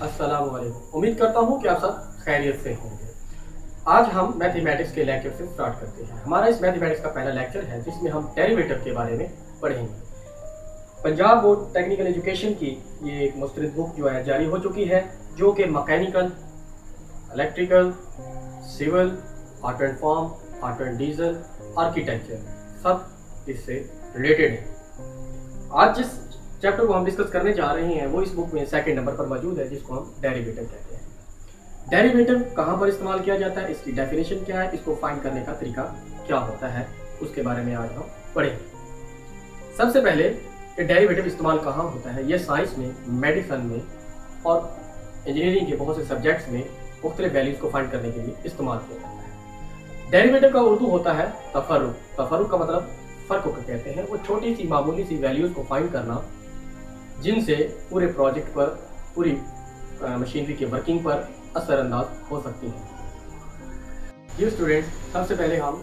अस्सलाम वालेकुम। उम्मीद करता हूँ कि आप सब खैरियत से होंगे। आज हम मैथमेटिक्स के लेक्चर से स्टार्ट करते हैं। हमारा इस मैथमेटिक्स का पहला लेक्चर है जिसमें हम डेरिवेटिव के बारे में पढ़ेंगे। पंजाब बोर्ड टेक्निकल एजुकेशन की ये एक मुस्तरद बुक जो है जारी हो चुकी है, जो कि mechanical, electrical, civil, auto and form, auto and diesel, architecture सब इससे रिलेटेड है। आज जिस चैप्टर को हम डिस्कस करने जा रहे हैं वो इस बुक में सेकंड नंबर पर मौजूद है, जिसको हम डेरिवेटिव कहते हैं। डेरिवेटिव कहाँ पर इस्तेमाल किया जाता है, इसकी डेफिनेशन क्या है, इसको फाइंड करने का तरीका क्या होता है, उसके बारे में आज हम पढ़ेंगे। सबसे पहले ये डेरिवेटिव इस्तेमाल कहाँ होता है। ये साइंस में, मेडिसिन में और इंजीनियरिंग के बहुत से सब्जेक्ट्स में मुख्तलिफ वैल्यूज को फाइंड करने के लिए इस्तेमाल किया जाता है। डेरिवेटिव का उर्दू होता है तफर्रुक। तफर्रुक का मतलब फर्क को कहते हैं। वो छोटी सी मामूली सी वैल्यूज को फाइंड करना जिनसे पूरे प्रोजेक्ट पर, पूरी मशीनरी के वर्किंग पर असरअंदाज हो सकती हैं। ये स्टूडेंट्स, सबसे पहले हम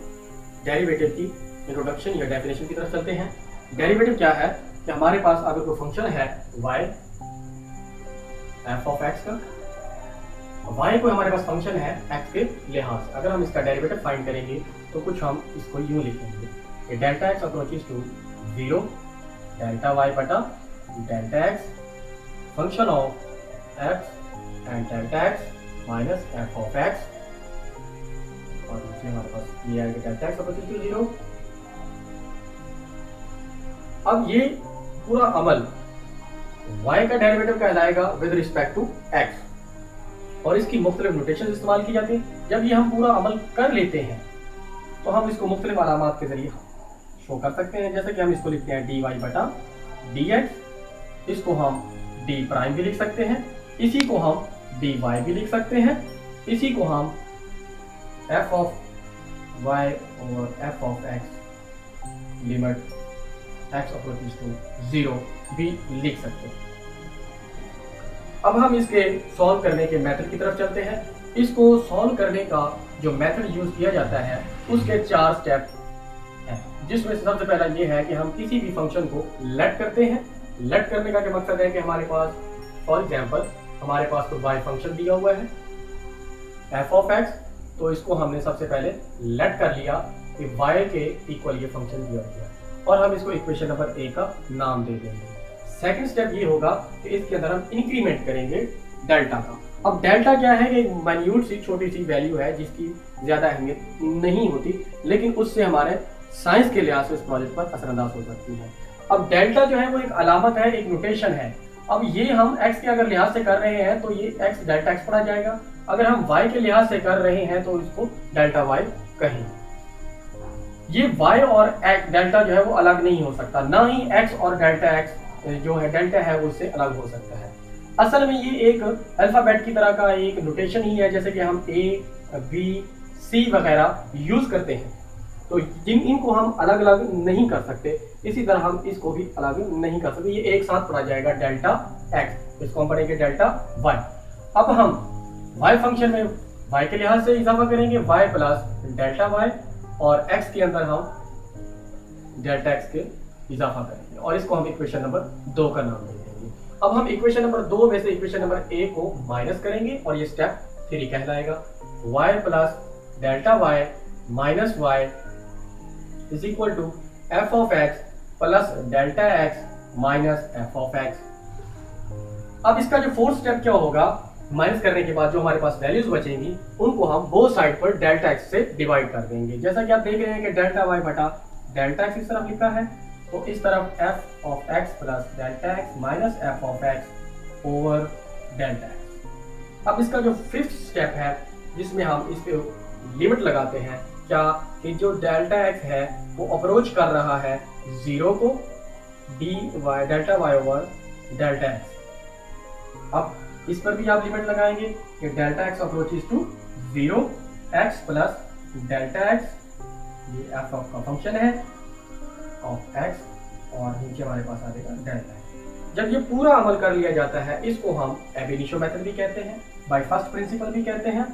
डेरिवेटिव की इंट्रोडक्शन या डेफिनेशन की तरफ चलते हैं। डेरिवेटिव क्या है कि हमारे पास अगर कोई फंक्शन है y f ऑफ x का, y कोई हमारे पास फंक्शन है x के लिहाज से, अगर हम इसका डेरिवेटिव फाइंड करेंगे तो कुछ हम इसको यूं लिखेंगे कि delta x approaches to 0 delta y बटा delta x function of x and delta x minus f of x, और दूसरे हमारे पास ये आएगा डेल्टा x अप्रोचेस टू 0। अब ये पूरा अमल y का डेरिवेटिव कहलाएगा विद रिस्पेक्ट टू x, और इसकी मुख्तलिफ नोटेशन इस्तेमाल की जाती है। जब ये हम पूरा अमल कर लेते हैं तो हम इसको मुख्तलिफ अलामात के जरिए शो कर सकते हैं। जैसे कि हम इसको लिखते हैं dy बटा dx, इसको हम d प्राइम भी लिख सकते हैं, इसी को हम dy भी लिख सकते हैं, इसी को हम f ऑफ y और f of x limit x approaches to 0 भी लिख सकते हैं। अब हम इसके सॉल्व करने के मेथड की तरफ चलते हैं। इसको सॉल्व करने का जो मेथड यूज किया जाता है उसके 4 स्टेप हैं, जिसमें सबसे पहला ये है कि हम किसी भी फंक्शन को लेट करते हैं। लेट करने का क्या मकसद है कि हमारे पास, फॉर एग्जांपल, हमारे पास तो y फंक्शन दिया हुआ है f ऑफ x, तो इसको हमने सबसे पहले लेट कर लिया कि y के इक्वल ये फंक्शन दिया गया, और हम इसको इक्वेशन नंबर a का नाम दे देंगे। सेकंड स्टेप ये होगा कि इसके अंदर हम इंक्रीमेंट करेंगे डेल्टा का। अब डेल्टा क्या है कि एक माइन्यूट सी छोटी सी वैल्यू है जिसकी ज्यादा अहमियत नहीं होती, लेकिन उससे हमारे साइंस के लिहाज से इस प्रोजेक्ट पर असरअंदाज हो सकती है। अब डेल्टा जो है वो एक अलामत है, एक नोटेशन है। अब ये हम x के अगर लिहाज से कर रहे हैं तो ये x डेल्टा x पढ़ा जाएगा, अगर हम y के लिहाज से कर रहे हैं तो इसको डेल्टा y कहेंगे। ये y और x डेल्टा जो है वो अलग नहीं हो सकता, ना ही x और डेल्टा x जो है डेल्टा है वो उससे अलग हो सकता है। असल में ये एक अल्फाबेट की तरह का एक नोटेशन ही है, जैसे कि हम a b c वगैरह यूज करते हैं, तो इनको हम अलग अलग नहीं कर सकते। इसी तरह हम इसको भी अलग नहीं कर सकते, ये एक साथ पढ़ा जाएगा डेल्टा x, इसको हम पढ़ेंगे डेल्टा y। अब हम y फंक्शन में y के लिहाज से इजाफा करेंगे y प्लस डेल्टा y, और x के अंदर हम डेल्टा x के इजाफा करेंगे, और इसको हम इक्वेशन नंबर 2 का नाम दे देंगे। अब हम इक्वेशन नंबर 2 में से इक्वेशन नंबर a को माइनस करेंगे, और ये स्टेप 3 कहलाएगा। y plus delta y minus y is equal to f of x plus delta x minus f of x। अब इसका जो फोर्थ स्टेप क्या होगा, माइनस करने के बाद जो हमारे पास वैल्यूज बचेंगी उनको हम बोथ साइड पर डेल्टा x से डिवाइड कर देंगे। जैसा कि आप देख रहे हैं कि डेल्टा y बटा डेल्टा x इस तरफ लिखा है, तो इस तरफ f of x plus delta x minus f of x over delta x। अब इसका जो फिफ्थ स्टेप है जिसमें हम इस पे लिमिट लगाते हैं, क्या कि जो डेल्टा x है वो अप्रोच कर रहा है 0 को, delta y over delta x। अब इस पर भी आप लिमिट लगाएंगे कि delta x approaches to 0 x plus delta x, ये f का फंक्शन है ऑफ x, और नीचे हमारे पास आ जाएगा डेल्टा x। जब ये पूरा अमल कर लिया जाता है इसको हम एब इनिशियो मेथड भी कहते हैं, बाय फर्स्ट प्रिंसिपल भी कहते हैं।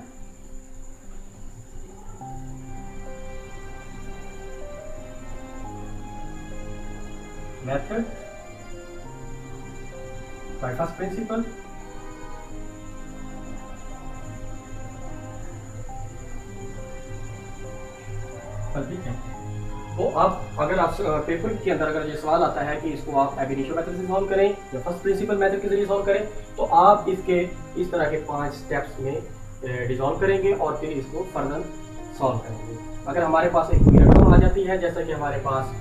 Method by first principle principle भी कहते हैं। तो आप अगर आप पेपर के अंदर अगर ये सवाल आता है कि इसको आप ab initio मेथड से सॉल्व करें या फर्स्ट प्रिंसिपल मेथड के जरिए सॉल्व करें, तो आप इसके इस तरह के 5 स्टेप्स में डिसॉल्व करेंगे और फिर इसको फर्दर सॉल्व करेंगे। अगर हमारे पास एक कोई रकम आ जाती है, जैसा कि हमारे पास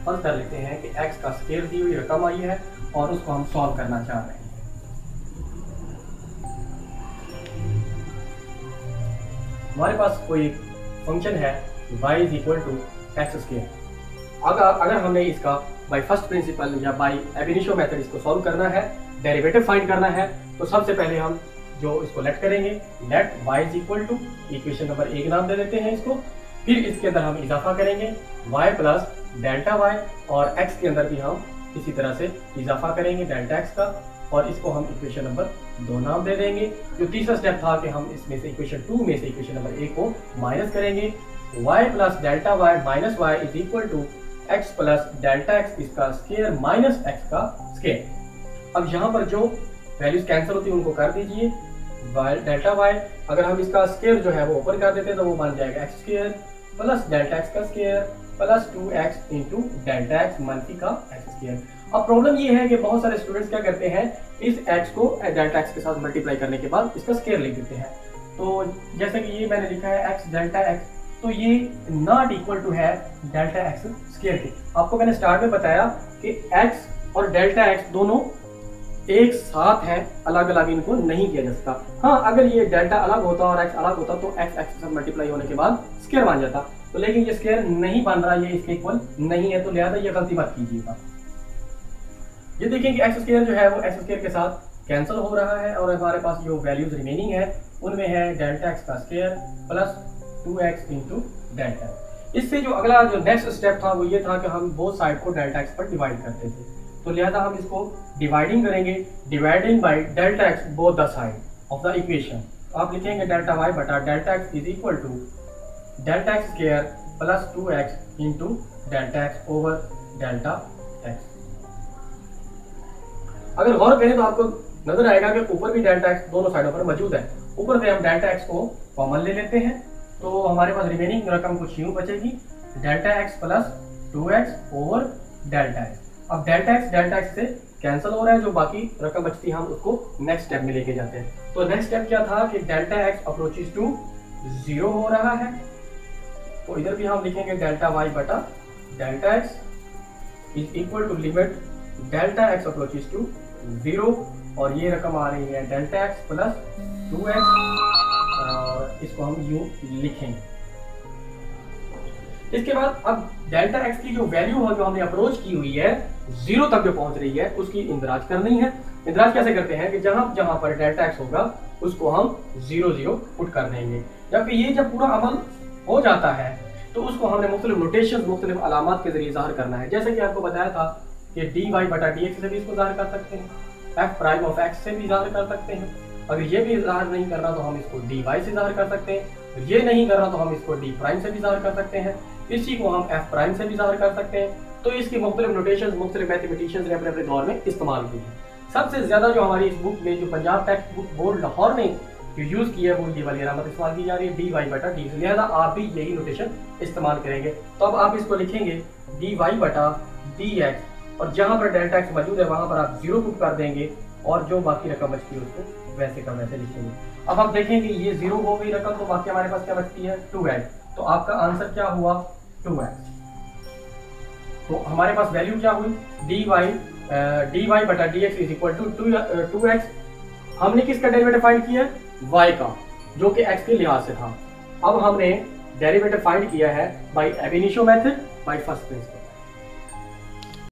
फर्ज कर लेते हैं कि x का स्क्वायर दी हुई रकम आई है और उसको हम सॉल्व करना चाह रहे हैं। हमारे पास कोई फंक्शन है y is equal to x square. अगर हमने इसका बाय फर्स्ट प्रिंसिपल या बाय ab initio मेथड इसको सॉल्व करना है, डेरिवेटिव फाइंड करना है, तो सबसे पहले हम जो इसको लेट करेंगे, let y is equal to equation number 1 नाम दे देते हैं इसको। फिर इसके अंदर हम इजाफा करेंगे y प्लस डेल्टा y, और x के अंदर भी हम इसी तरह से इजाफा करेंगे डेल्टा x का, और इसको हम इक्वेशन नंबर 2 नाम दे देंगे। जो तीसरा स्टेप था कि हम इसमें से इक्वेशन 2 में से इक्वेशन नंबर 1 को माइनस करेंगे। y plus delta y minus y is equal to x plus delta x इसका स्क्वायर माइनस x का स्क्वायर। अब यहाँ पर जो वैल्यूज कैंसिल होती है उनको कर दीजिए। डेल्टा y अगर हम इसका स्क्वायर जो है वो ऊपर कर देते हैं तो वो बन जाएगा x square plus delta x का square plus 2x into delta x मनफी का x स्क्वायर। अब प्रॉब्लम ये है कि बहुत सारे स्टूडेंट्स क्या करते हैं, इस x को डेल्टा x के साथ मल्टीप्लाई करने के बाद इसका स्क्वायर लिख देते हैं। तो जैसे कि ये मैंने लिखा है x डेल्टा x, तो ये नॉट इक्वल टू है डेल्टा x स्क्वायर के। आपको मैंने स्टार्ट में बताया कि x और डेल्टा x दोनों एक साथ है, अलग अलग इनको नहीं किया जा सकता। हाँ, अगर ये डेल्टा अलग होता और x अलग होता तो x के साथ मल्टीप्लाई होने के बाद स्क्वायर बन जाता, तो लेकिन ये स्क्वायर नहीं बन रहा, ये इसके इक्वल नहीं है, तो लिहाजा ये गलती मत कीजिएगा। ये देखिए कि x स्क्वायर जो है वो x स्क्वायर के साथ कैंसिल हो रहा है और हमारे पास जो वैल्यूज रिमेनिंग है उनमें है डेल्टा x का square plus 2x into delta. इससे जो अगला जो नेक्स्ट स्टेप था वो ये था कि हम बोथ साइड को डेल्टा x पर डिवाइड करते थे, तो लिहाजा हम इसको डिवाइडिंग करेंगे, dividing by delta x both the side of the equation. आप लिखेंगे डेल्टा y बटा delta x is equal to delta x square plus 2x into delta x over delta x। अगर गौर करें तो आपको नजर आएगा कि ऊपर भी डेल्टा x दोनों साइडों पर मौजूद है। ऊपर से हम डेल्टा x को कॉमन ले लेते हैं, तो हमारे पास रिमेनिंग रकम कुछ यूं बचेगी, delta x plus 2x over delta x। अब डेल्टा x से कैंसिल हो रहा है, जो बाकी रकम बचती है हम उसको नेक्स्ट स्टेप में लेके जाते हैं। तो नेक्स्ट स्टेप क्या था कि डेल्टा x अप्रोचेस टू 0 हो रहा है, तो इधर भी हम लिखेंगे डेल्टा y बटा delta x is equal to limit delta x approaches to 0, और ये रकम आ रही है डेल्टा x प्लस 2x, इसको हम यूं लिखेंगे। इसके बाद अब डेल्टा x की जो वैल्यू है जो हमने अप्रोच की हुई है 0 तक जो पहुंच रही है उसकी इंदराज करनी है। इंदराज कैसे करते हैं कि जहां पर डेल्टा x होगा उसको हम 0 0 पुट कर देंगे। जबकि ये जब पूरा अमल हो जाता है तो उसको हमने मुख्तलिफ नोटेशन मुख्तलिफ अलामात के जरिए ज़ाहिर करना है। जैसे कि आपको बताया था कि dy बटा dx से भी इसको ज़ाहिर कर सकते हैं, f प्राइम ऑफ x से भी ज़ाहिर कर सकते हैं। अगर ये भी ज़ाहिर नहीं करना तो हम इसको dy से ज़ाहिर कर सकते हैं, ये नहीं करना तो हम इसको d प्राइम से भी ज़ाहिर कर सकते हैं, इसी को हम f प्राइम से भी ज़ाहिर कर सकते हैं। तो इसकी मुख्तलिफ नोटेशन मुख्तलिफ मैथमेटिशियंस ने अपने दौर में इस्तेमाल की है। सबसे ज़्यादा जो हमारी इस बुक में जो Punjab text book board Lahore ने जो यूज़ किया है वो ये वाली अलामत इस्तेमाल की जा रही है dy बटा dx, लिहाजा आप भी यही नोटेशन इस्तेमाल करेंगे। तो अब आप इसको लिखेंगे dy बटा dx, और जहाँ पर डेल्टा x मौजूद है वहाँ पर आप 0 पुट कर देंगे और जो बाकी रकम बचती है उसको वैसे का वैसे लिखेंगे। अब आप देखेंगे ये 0 हो गई रकम, तो बाकी हमारे पास क्या बचती है 2x, तो आपका आंसर क्या हुआ 2x। तो हमारे पास वैल्यू क्या हुई dy बटा dx is equal to 2x। हमने किसका डेरिवेटिव फाइंड किया y का, जो कि x के लिहाज से था। अब हमने डेरिवेटिव फाइंड किया है by ab initio method by first principal.